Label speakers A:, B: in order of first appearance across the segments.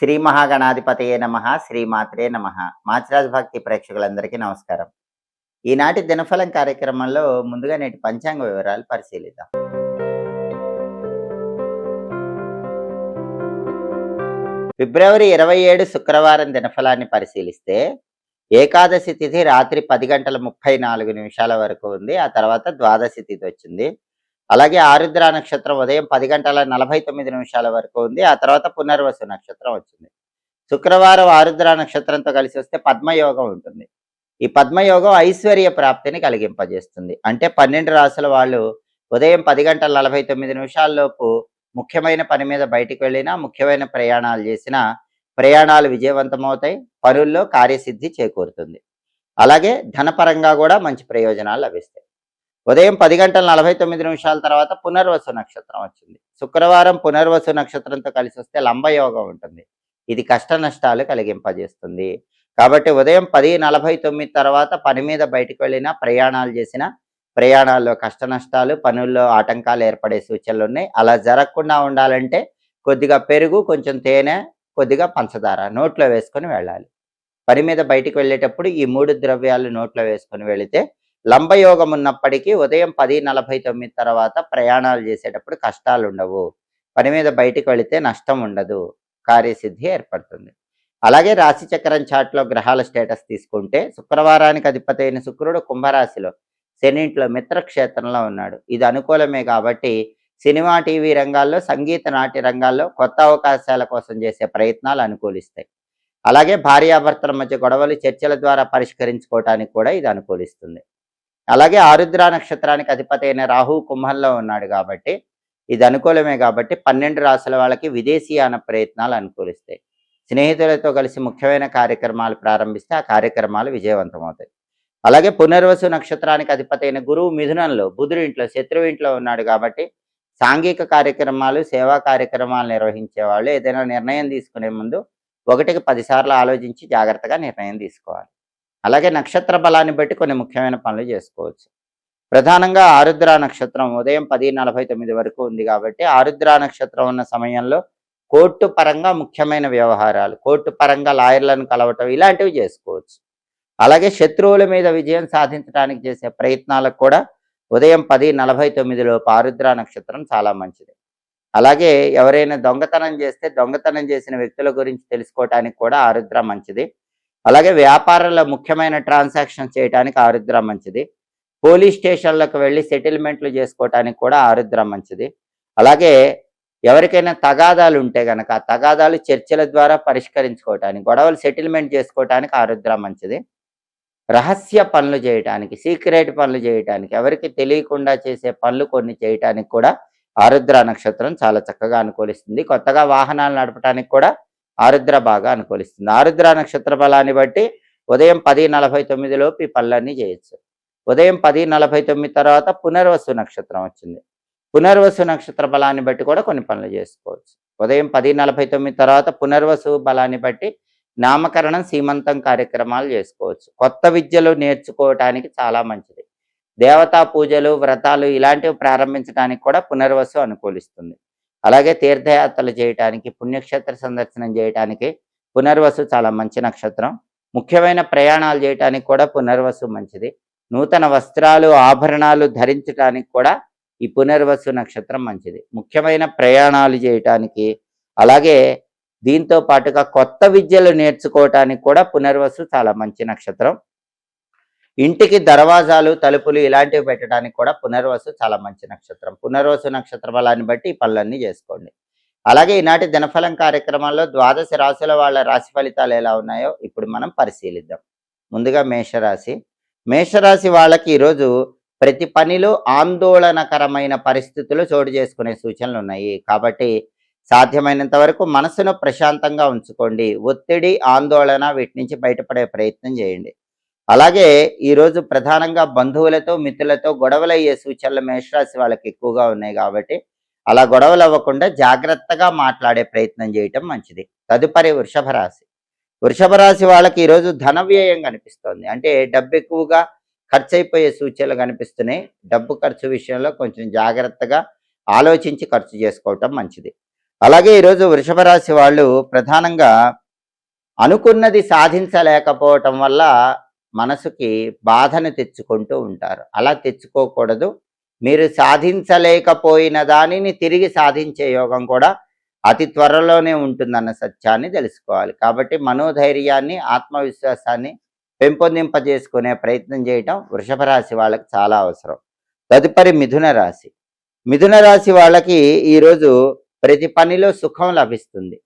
A: శ్రీ మహాగణాధిపతయే నమః. శ్రీమాత్రే నమః. మాచిరాజ్ భక్తి ప్రేక్షకులందరికీ నమస్కారం. ఈనాటి దినఫలం కార్యక్రమంలో ముందుగా నేటి పంచాంగ వివరాలు పరిశీలిద్దాం. ఫిబ్రవరి 27 శుక్రవారం దినఫలాన్ని పరిశీలిస్తే ఏకాదశి తిథి రాత్రి 10:34 వరకు ఉంది. ఆ తర్వాత ద్వాదశి తిథి వచ్చింది. అలాగే ఆరుద్ర నక్షత్రం ఉదయం 10:49 వరకు ఉంది. ఆ తర్వాత పునర్వసు నక్షత్రం వచ్చింది. శుక్రవారం ఆరుద్ర నక్షత్రంతో కలిసి వస్తే పద్మయోగం ఉంటుంది. ఈ పద్మయోగం ఐశ్వర్య ప్రాప్తిని కలిగింపజేస్తుంది. అంటే 12 రాసుల వాళ్ళు ఉదయం 10:49 లోపు ముఖ్యమైన పని మీద బయటికి వెళ్ళినా, ముఖ్యమైన ప్రయాణాలు చేసినా ప్రయాణాలు విజయవంతమవుతాయి. పనుల్లో కార్యసిద్ధి చేకూరుతుంది. అలాగే ధనపరంగా కూడా మంచి ప్రయోజనాలు లభిస్తాయి. ఉదయం 10:49 తర్వాత పునర్వసు నక్షత్రం వచ్చింది. శుక్రవారం పునర్వసు నక్షత్రంతో కలిసి వస్తే లంబయోగం ఉంటుంది. ఇది కష్ట నష్టాలు కలిగింపజేస్తుంది. కాబట్టి ఉదయం 10:49 తర్వాత పని మీద బయటకు వెళ్ళినా, ప్రయాణాలు చేసినా ప్రయాణాల్లో కష్ట నష్టాలు, పనుల్లో ఆటంకాలు ఏర్పడే సూచనలు ఉన్నాయి. అలా జరగకుండా ఉండాలంటే కొద్దిగా పెరుగు, కొంచెం తేనె, కొద్దిగా పంచదార నోట్లో వేసుకొని వెళ్ళాలి. పని మీద బయటికి వెళ్ళేటప్పుడు ఈ 3 ద్రవ్యాలు నోట్లో వేసుకొని వెళితే లంబయోగం ఉన్నప్పటికీ ఉదయం 10:49 తర్వాత ప్రయాణాలు చేసేటప్పుడు కష్టాలు ఉండవు. పని మీద బయటికి వెళితే నష్టం ఉండదు. కార్యసిద్ధి ఏర్పడుతుంది. అలాగే రాశి చక్రం చాట్లో గ్రహాల స్టేటస్ తీసుకుంటే శుక్రవారానికి అధిపతి అయిన శుక్రుడు కుంభరాశిలో, శనింట్లో మిత్రక్షేత్రంలో ఉన్నాడు. ఇది అనుకూలమే కాబట్టి సినిమా, టీవీ రంగాల్లో, సంగీత, నాట్య రంగాల్లో కొత్త అవకాశాల కోసం చేసే ప్రయత్నాలు అనుకూలిస్తాయి. అలాగే భార్యాభర్తల మధ్య గొడవలు చర్చల ద్వారా పరిష్కరించుకోవటానికి కూడా ఇది అనుకూలిస్తుంది. అలాగే ఆరుద్ర నక్షత్రానికి అధిపతి అయిన రాహు కుంభంలో ఉన్నాడు కాబట్టి ఇది అనుకూలమే కాబట్టి 12 రాసుల వాళ్ళకి విదేశీయాన ప్రయత్నాలు అనుకూలిస్తాయి. స్నేహితులతో కలిసి ముఖ్యమైన కార్యక్రమాలు ప్రారంభిస్తే ఆ కార్యక్రమాలు విజయవంతమవుతాయి. అలాగే పునర్వసు నక్షత్రానికి అధిపతి అయిన గురువు మిథునంలో, బుధుడి ఇంట్లో, శత్రువు ఇంట్లో ఉన్నాడు కాబట్టి సాంఘిక కార్యక్రమాలు, సేవా కార్యక్రమాలు నిర్వహించే వాళ్ళు ఏదైనా నిర్ణయం తీసుకునే ముందు 1కి 10 సార్లు ఆలోచించి జాగ్రత్తగా నిర్ణయం తీసుకోవాలి. అలాగే నక్షత్ర బలాన్ని బట్టి కొన్ని ముఖ్యమైన పనులు చేసుకోవచ్చు. ప్రధానంగా ఆరుద్ర నక్షత్రం ఉదయం 10:49 వరకు ఉంది కాబట్టి ఆరుద్ర నక్షత్రం ఉన్న సమయంలో కోర్టు పరంగా ముఖ్యమైన వ్యవహారాలు, కోర్టు పరంగా లాయర్లను కలవటం ఇలాంటివి చేసుకోవచ్చు. అలాగే శత్రువుల మీద విజయం సాధించడానికి చేసే ప్రయత్నాలకు కూడా ఉదయం 10:49 లోపు ఆరుద్ర నక్షత్రం చాలా మంచిది. అలాగే ఎవరైనా దొంగతనం చేస్తే దొంగతనం చేసిన వ్యక్తుల గురించి తెలుసుకోవటానికి కూడా ఆరుద్ర మంచిది. అలాగే వ్యాపారంలో ముఖ్యమైన ట్రాన్సాక్షన్ చేయడానికి ఆరుద్ర మంచిది. పోలీస్ స్టేషన్లకు వెళ్ళి సెటిల్మెంట్లు చేసుకోవటానికి కూడా ఆరుద్ర మంచిది. అలాగే ఎవరికైనా తగాదాలు ఉంటే గనక ఆ తగాదాలు చర్చల ద్వారా పరిష్కరించుకోవటానికి, గొడవలు సెటిల్మెంట్ చేసుకోవటానికి ఆరుద్ర మంచిది. రహస్య పనులు చేయటానికి, సీక్రెట్ పనులు చేయటానికి, ఎవరికి తెలియకుండా చేసే పనులు కొన్ని చేయటానికి కూడా ఆరుద్ర నక్షత్రం చాలా చక్కగా అనుకూలిస్తుంది. కొత్తగా వాహనాలు నడపడానికి కూడా ఆరుద్ర బాగా అనుకూలిస్తుంది. ఆరుద్ర నక్షత్ర బలాన్ని బట్టి ఉదయం 10:49 లోపు ఈ పనులన్నీ చేయొచ్చు. ఉదయం 10:49 తర్వాత పునర్వసు నక్షత్రం వచ్చింది. పునర్వసు నక్షత్ర బలాన్ని బట్టి కూడా కొన్ని పనులు చేసుకోవచ్చు. ఉదయం 10:49 తర్వాత పునర్వసు బలాన్ని బట్టి నామకరణం, సీమంతం కార్యక్రమాలు చేసుకోవచ్చు. కొత్త విద్యలు నేర్చుకోవటానికి చాలా మంచిది. దేవతా పూజలు, వ్రతాలు ఇలాంటివి ప్రారంభించడానికి కూడా పునర్వసు అనుకూలిస్తుంది. అలాగే తీర్థయాత్రలు చేయటానికి, పుణ్యక్షేత్ర సందర్శనం చేయటానికి పునర్వసు చాలా మంచి నక్షత్రం. ముఖ్యమైన ప్రయాణాలు చేయటానికి కూడా పునర్వసు మంచిది. నూతన వస్త్రాలు, ఆభరణాలు ధరించడానికి కూడా ఈ పునర్వసు నక్షత్రం మంచిది. ముఖ్యమైన ప్రయాణాలు చేయటానికి, అలాగే దీంతో పాటుగా కొత్త విద్యలు నేర్చుకోవటానికి కూడా పునర్వసు చాలా మంచి నక్షత్రం. ఇంటికి దర్వాజాలు, తలుపులు ఇలాంటివి పెట్టడానికి కూడా పునర్వసు చాలా మంచి నక్షత్రం. పునర్వసు నక్షత్ర బలాన్ని బట్టి ఈ పనులన్నీ చేసుకోండి. అలాగే ఈనాటి దినఫలం కార్యక్రమంలో ద్వాదశ రాశుల వాళ్ళ రాశి ఫలితాలు ఎలా ఉన్నాయో ఇప్పుడు మనం పరిశీలిద్దాం. ముందుగా మేషరాశి. మేషరాశి వాళ్ళకి ఈరోజు ప్రతి పనిలో ఆందోళనకరమైన పరిస్థితులు చోటు చేసుకునే సూచనలు ఉన్నాయి. కాబట్టి సాధ్యమైనంత వరకు మనసును ప్రశాంతంగా ఉంచుకోండి. ఒత్తిడి, ఆందోళన వీటి నుంచి బయటపడే ప్రయత్నం చేయండి. అలాగే ఈరోజు ప్రధానంగా బంధువులతో, మిత్రులతో గొడవలయ్యే సూచనలు మేషరాశి వాళ్ళకి ఎక్కువగా ఉన్నాయి కాబట్టి అలా గొడవలు అవ్వకుండా జాగ్రత్తగా మాట్లాడే ప్రయత్నం చేయటం మంచిది. తదుపరి వృషభ రాశి. వృషభ రాశి వాళ్ళకి ఈరోజు ధన వ్యయం కనిపిస్తోంది. అంటే డబ్బు ఎక్కువగా ఖర్చు అయిపోయే సూచనలు కనిపిస్తున్నాయి. డబ్బు ఖర్చు విషయంలో కొంచెం జాగ్రత్తగా ఆలోచించి ఖర్చు చేసుకోవటం మంచిది. అలాగే ఈరోజు వృషభ రాశి వాళ్ళు ప్రధానంగా అనుకున్నది సాధించలేకపోవటం వల్ల మనసుకి బాధను తెచ్చుకుంటూ ఉంటారు. అలా తెచ్చుకోకూడదు. మీరు సాధించలేకపోయిన దానిని తిరిగి సాధించే యోగం కూడా అతి త్వరలోనే ఉంటుందన్న సత్యాన్ని తెలుసుకోవాలి. కాబట్టి మనోధైర్యాన్ని, ఆత్మవిశ్వాసాన్ని పెంపొందింపజేసుకునే ప్రయత్నం చేయటం వృషభ రాశి వాళ్ళకి చాలా అవసరం. తదుపరి మిథున రాశి. మిథున రాశి వాళ్ళకి ఈరోజు ప్రతి పనిలో సుఖం లభిస్తుంది.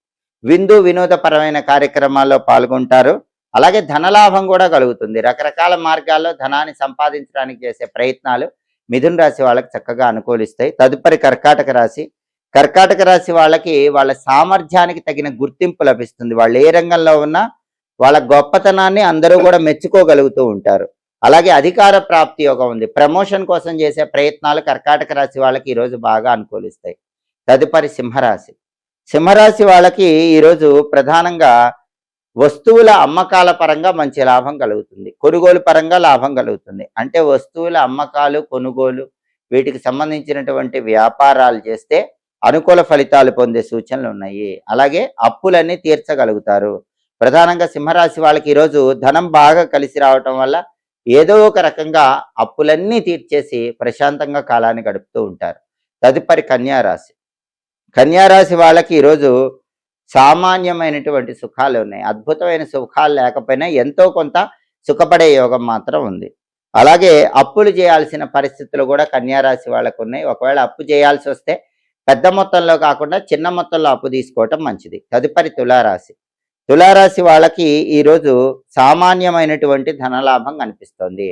A: విందు వినోదపరమైన కార్యక్రమాల్లో పాల్గొంటారు. అలాగే ధనలాభం కూడా కలుగుతుంది. రకరకాల మార్గాల్లో ధనాన్ని సంపాదించడానికి చేసే ప్రయత్నాలు మిథున రాశి వాళ్ళకి చక్కగా అనుకూలిస్తాయి. తదుపరి కర్కాటక రాశి. కర్కాటక రాశి వాళ్ళకి వాళ్ళ సామర్థ్యానికి తగిన గుర్తింపు లభిస్తుంది. వాళ్ళు ఏ రంగంలో ఉన్నా వాళ్ళ గొప్పతనాన్ని అందరూ కూడా మెచ్చుకోగలుగుతూ ఉంటారు. అలాగే అధికార ప్రాప్తి యోగం ఉంది. ప్రమోషన్ కోసం చేసే ప్రయత్నాలు కర్కాటక రాశి వాళ్ళకి ఈరోజు బాగా అనుకూలిస్తాయి. తదుపరి సింహరాశి. సింహరాశి వాళ్ళకి ఈరోజు ప్రధానంగా వస్తువుల అమ్మకాల పరంగా మంచి లాభం కలుగుతుంది. కొనుగోలు పరంగా లాభం కలుగుతుంది. అంటే వస్తువుల అమ్మకాలు, కొనుగోలు వీటికి సంబంధించినటువంటి వ్యాపారాలు చేస్తే అనుకూల ఫలితాలు పొందే సూచనలు ఉన్నాయి. అలాగే అప్పులన్నీ తీర్చగలుగుతారు. ప్రధానంగా సింహరాశి వాళ్ళకి ఈరోజు ధనం బాగా కలిసి రావటం వల్ల ఏదో ఒక రకంగా అప్పులన్నీ తీర్చేసి ప్రశాంతంగా కాలాన్ని గడుపుతూ ఉంటారు. తదుపరి కన్యారాశి. కన్యారాశి వాళ్ళకి ఈరోజు సామాన్యమైనటువంటి సుఖాలు ఉన్నాయి. అద్భుతమైన సుఖాలు లేకపోయినా ఎంతో కొంత సుఖపడే యోగం మాత్రం ఉంది. అలాగే అప్పులు చేయాల్సిన పరిస్థితులు కూడా కన్యారాశి వాళ్ళకు ఉన్నాయి. ఒకవేళ అప్పు చేయాల్సి వస్తే పెద్ద మొత్తంలో కాకుండా చిన్న మొత్తంలో అప్పు తీసుకోవటం మంచిది. తదుపరి తులారాశి. తులారాశి వాళ్ళకి ఈరోజు సామాన్యమైనటువంటి ధనలాభం కనిపిస్తోంది.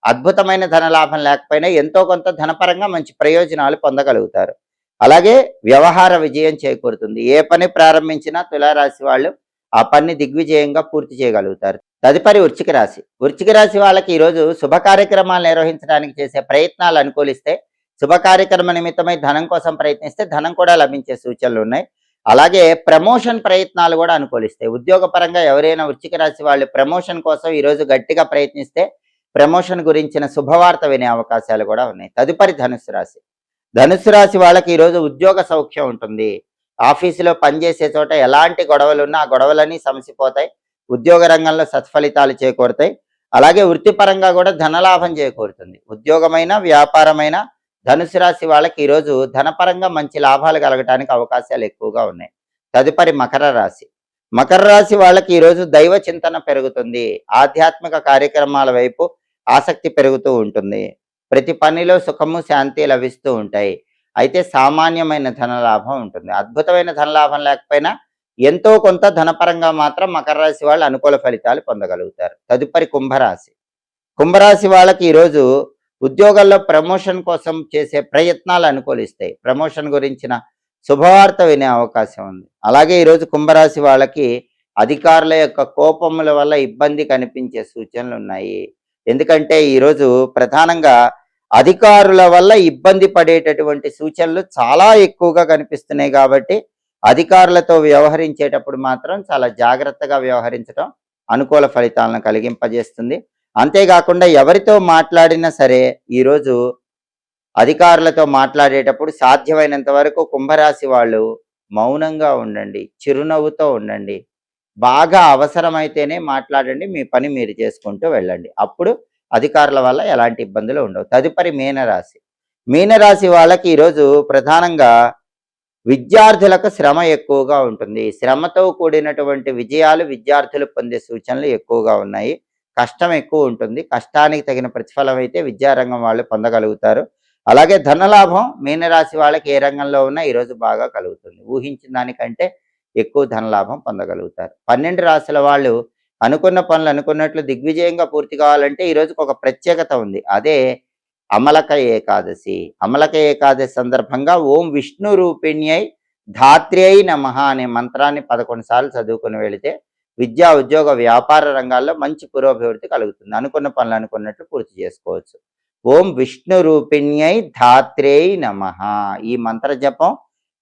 A: అద్భుతమైన ధనలాభం లేకపోయినా ఎంతో కొంత ధనపరంగా మంచి ప్రయోజనాలు పొందగలుగుతారు. అలాగే వ్యవహార విజయం చేకూరుతుంది. ఏ పని ప్రారంభించినా తులారాశి వాళ్ళు ఆ పని దిగ్విజయంగా పూర్తి చేయగలుగుతారు. తదుపరి వృశ్చిక రాశి. వృశ్చిక రాశి వాళ్ళకి ఈరోజు శుభ కార్యక్రమాలు నిర్వహించడానికి చేసే ప్రయత్నాలు అనుకూలిస్తే, శుభ కార్యక్రమ నిమిత్తమై ధనం కోసం ప్రయత్నిస్తే ధనం కూడా లభించే సూచనలు ఉన్నాయి. అలాగే ప్రమోషన్ ప్రయత్నాలు కూడా అనుకూలిస్తాయి. ఉద్యోగపరంగా ఎవరైనా వృశ్చిక రాశి వాళ్ళు ప్రమోషన్ కోసం ఈరోజు గట్టిగా ప్రయత్నిస్తే ప్రమోషన్ గురించిన శుభవార్త వినే అవకాశాలు కూడా ఉన్నాయి. తదుపరి ధనుస్సు రాశి. ధనుస్సు రాశి వాళ్ళకి ఈరోజు ఉద్యోగ సౌఖ్యం ఉంటుంది. ఆఫీసులో పనిచేసే చోట ఎలాంటి గొడవలు ఉన్నా ఆ గొడవలన్నీ సమసిపోతాయి. ఉద్యోగ రంగంలో సత్ఫలితాలు చేకూరుతాయి. అలాగే వృత్తిపరంగా కూడా ధనలాభం చేకూరుతుంది. ఉద్యోగమైన, వ్యాపారమైన ధనుసు రాశి వాళ్ళకి ఈరోజు ధనపరంగా మంచి లాభాలు కలగటానికి అవకాశాలు ఎక్కువగా ఉన్నాయి. తదుపరి మకర రాశి. మకర రాశి వాళ్ళకి ఈరోజు దైవ చింతన పెరుగుతుంది. ఆధ్యాత్మిక కార్యక్రమాల వైపు ఆసక్తి పెరుగుతూ ఉంటుంది. ప్రతి పనిలో సుఖము, శాంతి లభిస్తూ ఉంటాయి. అయితే సామాన్యమైన ధనలాభం ఉంటుంది. అద్భుతమైన ధనలాభం లేకపోయినా ఎంతో కొంత ధనపరంగా మాత్రం మకర రాశి వాళ్ళు అనుకూల ఫలితాలు పొందగలుగుతారు. తదుపరి కుంభరాశి. కుంభరాశి వాళ్ళకి ఈరోజు ఉద్యోగాల్లో ప్రమోషన్ కోసం చేసే ప్రయత్నాలు అనుకూలిస్తాయి. ప్రమోషన్ గురించిన శుభవార్త వినే అవకాశం ఉంది. అలాగే ఈరోజు కుంభరాశి వాళ్ళకి అధికారుల యొక్క కోపముల వల్ల ఇబ్బంది కనిపించే సూచనలు ఉన్నాయి. ఎందుకంటే ఈరోజు ప్రధానంగా అధికారుల వల్ల ఇబ్బంది పడేటటువంటి సూచనలు చాలా ఎక్కువగా కనిపిస్తున్నాయి. కాబట్టి అధికారులతో వ్యవహరించేటప్పుడు మాత్రం చాలా జాగ్రత్తగా వ్యవహరించడం అనుకూల ఫలితాలను కలిగింపజేస్తుంది. అంతేకాకుండా ఎవరితో మాట్లాడినా సరే ఈరోజు అధికారులతో మాట్లాడేటప్పుడు సాధ్యమైనంత వరకు కుంభరాశి వాళ్ళు మౌనంగా ఉండండి, చిరునవ్వుతో ఉండండి. బాగా అవసరమైతేనే మాట్లాడండి, మీ పని మీరు చేసుకుంటూ వెళ్ళండి. అప్పుడు అధికారుల వల్ల ఎలాంటి ఇబ్బందులు ఉండవు. తదుపరి మీనరాశి. మీనరాశి వాళ్ళకి ఈరోజు ప్రధానంగా విద్యార్థులకు శ్రమ ఎక్కువగా ఉంటుంది. శ్రమతో కూడినటువంటి విజయాలు విద్యార్థులు పొందే సూచనలు ఎక్కువగా ఉన్నాయి. కష్టం ఎక్కువ ఉంటుంది. కష్టానికి తగిన ప్రతిఫలం అయితే విద్యారంగం వాళ్ళు పొందగలుగుతారు. అలాగే ధనలాభం మీనరాశి వాళ్ళకి ఏ రంగంలో ఉన్నా ఈరోజు బాగా కలుగుతుంది. ఊహించిన దానికంటే ఎక్కువ ధనలాభం పొందగలుగుతారు. 12 రాశుల వాళ్ళు అనుకున్న పనులు అనుకున్నట్లు దిగ్విజయంగా పూర్తి కావాలంటే ఈరోజుకి ఒక ప్రత్యేకత ఉంది. అదే అమలక ఏకాదశి. అమలక ఏకాదశి సందర్భంగా ఓం విష్ణు రూపిణ్యై ధాత్ర్యై నమః అనే మంత్రాన్ని 11 సార్లు చదువుకుని వెళితే విద్యా, ఉద్యోగ, వ్యాపార రంగాల్లో మంచి పురోభివృద్ధి కలుగుతుంది. అనుకున్న పనులు అనుకున్నట్లు పూర్తి చేసుకోవచ్చు. ఓం విష్ణు రూపిణ్యై ధాత్ర్యై నమః. ఈ మంత్ర జపం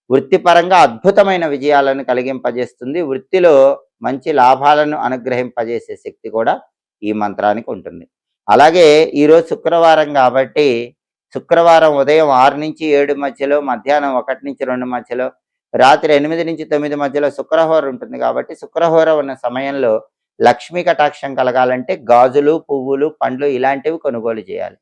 A: వృత్తిపరంగా అద్భుతమైన విజయాలను కలిగింపజేస్తుంది. వృత్తిలో మంచి లాభాలను అనుగ్రహింపజేసే శక్తి కూడా ఈ మంత్రానికి ఉంటుంది. అలాగే ఈరోజు శుక్రవారం కాబట్టి శుక్రవారం ఉదయం 6 నుంచి 7 మధ్యలో, మధ్యాహ్నం 1 నుంచి 2 మధ్యలో రాత్రి 8-9 మధ్యలో శుక్రహోర ఉంటుంది కాబట్టి శుక్రహోర ఉన్న సమయంలో లక్ష్మీ కటాక్షం కలగాలంటే గాజులు, పువ్వులు, పండ్లు ఇలాంటివి కొనుగోలు చేయాలి.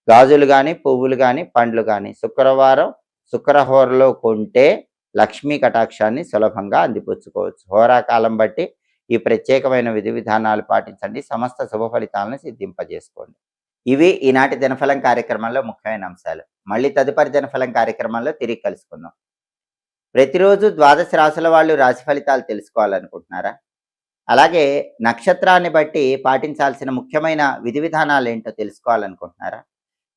A: గాజులు గాని, పువ్వులు గాని, పండ్లు గాని శుక్రవారం శుక్రహోరలో కొంటే లక్ష్మీ కటాక్షాన్ని సులభంగా అందిపుచ్చుకోవచ్చు. హోరాకాలం బట్టి ఈ ప్రత్యేకమైన విధి విధానాలు పాటించండి. సమస్త శుభ ఫలితాలను సిద్ధింపజేసుకోండి. ఇవి ఈనాటి దినఫలం కార్యక్రమంలో ముఖ్యమైన అంశాలు. మళ్ళీ తదుపరి దినఫలం కార్యక్రమంలో తిరిగి కలుసుకుందాం. ప్రతిరోజు ద్వాదశ రాశుల వాళ్ళు రాశి ఫలితాలు తెలుసుకోవాలనుకుంటున్నారా? అలాగే నక్షత్రాన్ని బట్టి పాటించాల్సిన ముఖ్యమైన విధి విధానాలు ఏంటో తెలుసుకోవాలనుకుంటున్నారా?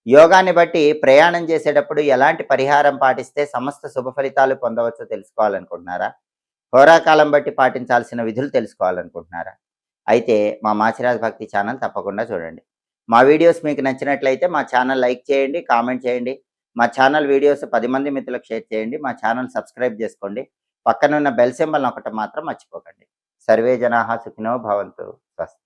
A: యోగాన్ని బట్టి ప్రయాణం చేసేటప్పుడు ఎలాంటి పరిహారం పాటిస్తే సమస్త శుభ ఫలితాలు పొందవచ్చో తెలుసుకోవాలనుకుంటున్నారా? హోరాకాలం బట్టి పాటించాల్సిన విధులు తెలుసుకోవాలనుకుంటున్నారా? అయితే మా మాచిరాజ్ భక్తి ఛానల్ తప్పకుండా చూడండి. మా వీడియోస్ మీకు నచ్చినట్లయితే మా ఛానల్ లైక్ చేయండి, కామెంట్ చేయండి. మా ఛానల్ వీడియోస్ 10 మంది మిత్రులకు షేర్ చేయండి. మా ఛానల్ సబ్స్క్రైబ్ చేసుకోండి. పక్కనున్న బెల్ సింబల్ నొక్కటం మాత్రం మర్చిపోకండి. సర్వే జనాః సుఖినో భవంతు. స్వస్తి.